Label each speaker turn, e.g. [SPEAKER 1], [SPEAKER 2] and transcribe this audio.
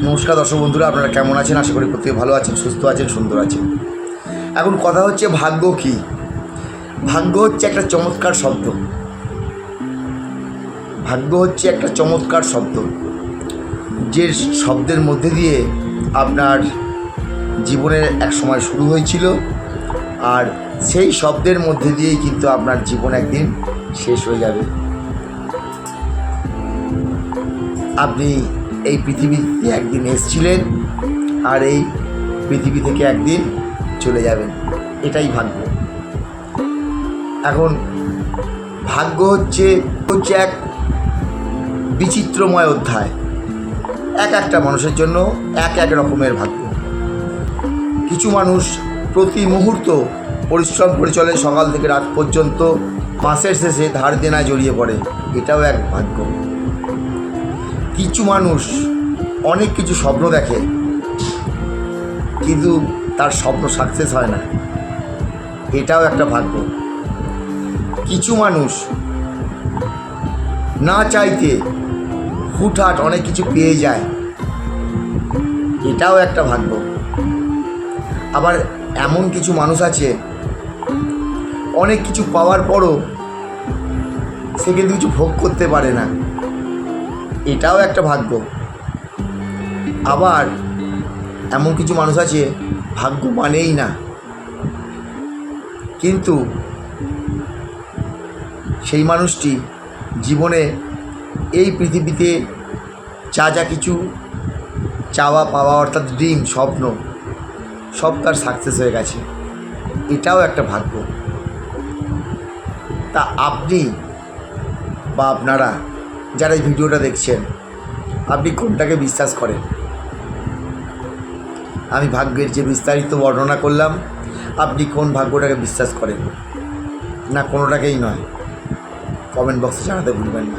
[SPEAKER 1] নমস্কার দর্শক বন্ধুরা, আপনারা কেমন আছেন? আশা করি প্রত্যেকে ভালো আছেন, সুস্থ আছেন, সুন্দর আছেন। এখন কথা হচ্ছে ভাগ্য কী? ভাগ্য হচ্ছে একটা চমৎকার শব্দ। ভাগ্য হচ্ছে একটা চমৎকার শব্দ, যে শব্দের মধ্যে দিয়ে আপনার জীবনের এক সময় শুরু হয়েছিল, আর সেই শব্দের মধ্যে দিয়েই কিন্তু আপনার জীবন একদিন শেষ হয়ে যাবে। আপনি এই পৃথিবীতে একদিন এসেছিলেন, আর এই পৃথিবী থেকে একদিন চলে যাবেন, এটাই ভাগ্য। এখন ভাগ্য হচ্ছে এক বিচিত্রময় অধ্যায়। এক একটা মানুষের জন্য এক এক রকমের ভাগ্য। কিছু মানুষ প্রতি মুহূর্ত পরিশ্রম করে চলে, সকাল থেকে রাত পর্যন্ত, মাসের শেষে ধার দেনায় জড়িয়ে পড়ে, এটাও এক ভাগ্য। কিছু মানুষ অনেক কিছু স্বপ্ন দেখে, কিন্তু তার স্বপ্ন সাকসেস হয় না, এটাও একটা ভাগ্য। কিছু মানুষ না চাইতে হুটহাট অনেক কিছু পেয়ে যায়, এটাও একটা ভাগ্য। আবার এমন কিছু মানুষ আছে, অনেক কিছু পাওয়ার পরও সে কিন্তু কিছু ভোগ করতে পারে না, এটাও একটা ভাগ্য। আবার এমন কিছু মানুষ আছে, ভাগ্য মানেই না, কিন্তু সেই মানুষটি জীবনে এই পৃথিবীতে যা যা কিছু চাওয়া পাওয়া, অর্থাৎ ড্রিম, স্বপ্ন, সব তার সাকসেস হয়ে গেছে, এটাও একটা ভাগ্য। তা আপনি বা আপনারা যারা এই ভিডিওটা দেখছেন, আপনি কোনটাকে বিশ্বাস করেন? আমি ভাগ্যের যে বিস্তারিত বর্ণনা করলাম, আপনি কোন ভাগ্যটাকে বিশ্বাস করেন? না কোনোটাকেই নয়? কমেন্ট বক্সে জানাতে ভুলবেন না।